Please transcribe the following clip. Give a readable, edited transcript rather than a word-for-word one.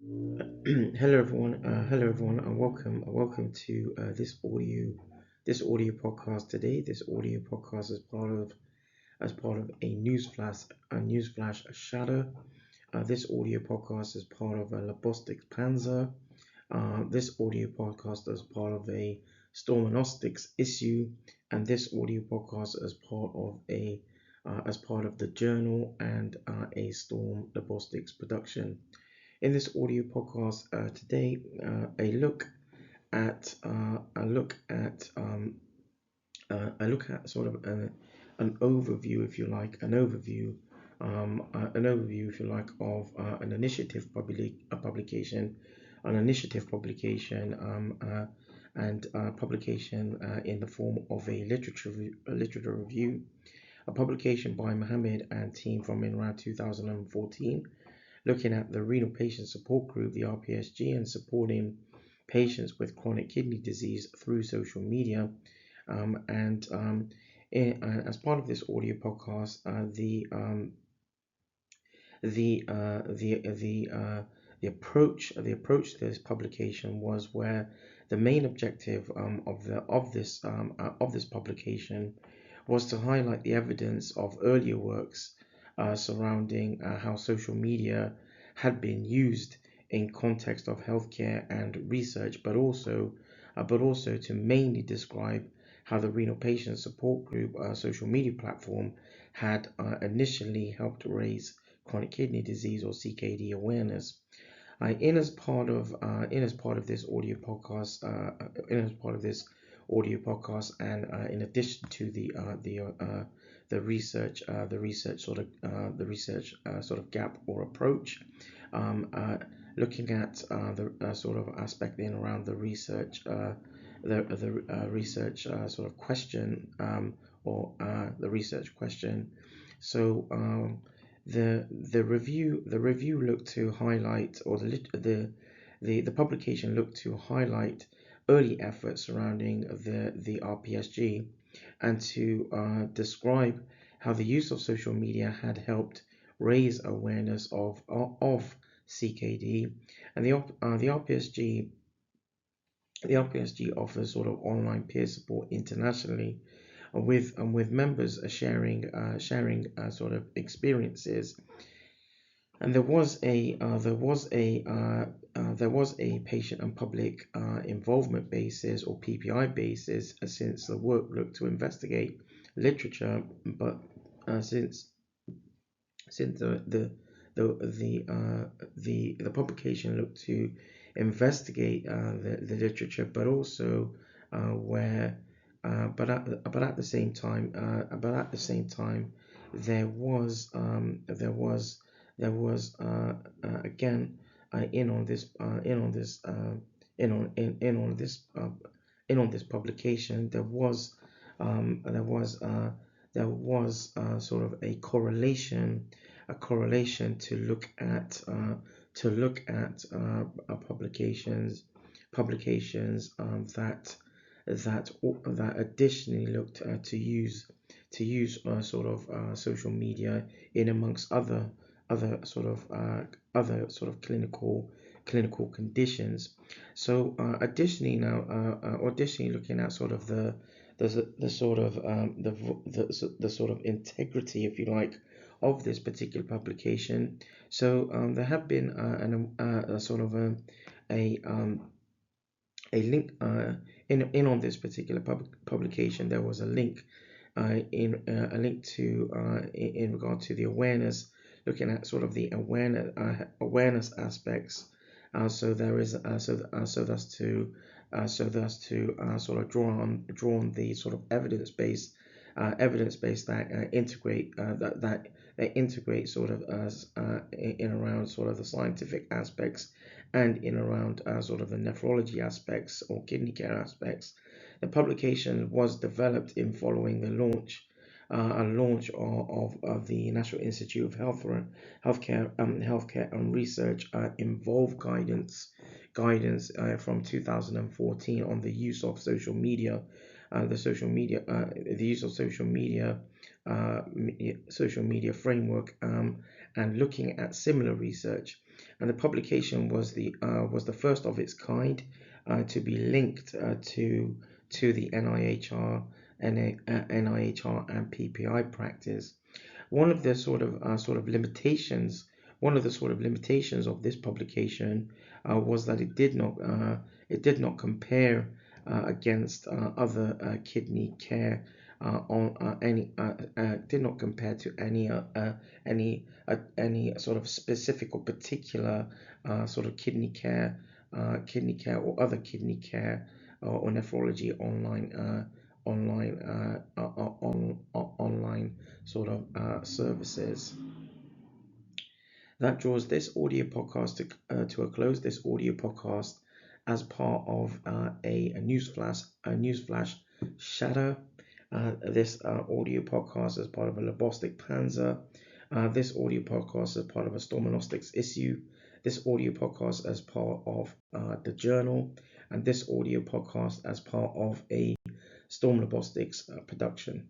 Hello everyone, and welcome to this audio podcast today. This audio podcast is part of a Shatter. This audio podcast is part of a Ostix Panzer. This audio podcast is part of a Ztorm and Ostix issue, and this audio podcast is part of the journal and a Ztorm Ostix production. In this audio podcast today, I look at sort of an overview, if you like, if you like, of a publication, an initiative publication, and publication in the form of a literature review, a publication by Mohammed and team from in around 2014, looking at the Renal Patient Support Group, the RPSG, and supporting patients with chronic kidney disease through social media. As part of this audio podcast, the approach to this publication was where the main objective of this publication was to highlight the evidence of earlier works surrounding how social media had been used in context of healthcare and research, but also to mainly describe how the Renal Patient Support Group social media platform had initially helped raise chronic kidney disease or CKD awareness. In as part of this audio podcast, and in addition to the sort of gap or approach, looking at the sort of aspect in around the research sort of question, or the research question. So the review looked to highlight, or the publication looked to highlight early efforts surrounding the RPSG, and to describe how the use of social media had helped raise awareness of CKD. And the RPSG offers sort of online peer support internationally, with members sharing sort of experiences. And there was a patient and public involvement basis, or PPI basis, since the work looked to investigate literature, but since the publication looked to investigate the literature, but also where but at the same time there was again in on this publication, there was sort of a correlation to look at publications that additionally looked to use sort of social media in amongst other sort of clinical conditions. So additionally looking at sort of the sort of the sort of integrity, if you like, of this particular publication. So there have been a sort of a link in on this particular publication. There was a link in regard to the awareness, looking at sort of the awareness aspects. So there is so that's to sort of draw on the sort of evidence based that integrate sort of in around sort of the scientific aspects, and in around sort of the nephrology aspects or kidney care aspects. The publication was developed in following the launch of the National Institute of Healthcare and Research Involve guidance from 2014 on the use of social media, the use of social media framework, and looking at similar research. And the publication was the first of its kind to be linked to the NIHR and PPI practice. One of the sort of limitations of this publication was that it did not compare against other kidney care did not compare to any sort of specific or particular sort of kidney care or other kidney care or nephrology online sort of services. That draws this audio podcast to a close. This audio podcast as part of a Newsflash Shatter. This audio podcast as part of a Lobostic Panzer. This audio podcast as part of a Ztorm and Ostix issue. This audio podcast as part of the journal, and this audio podcast as part of a Ztorm Lobostix production.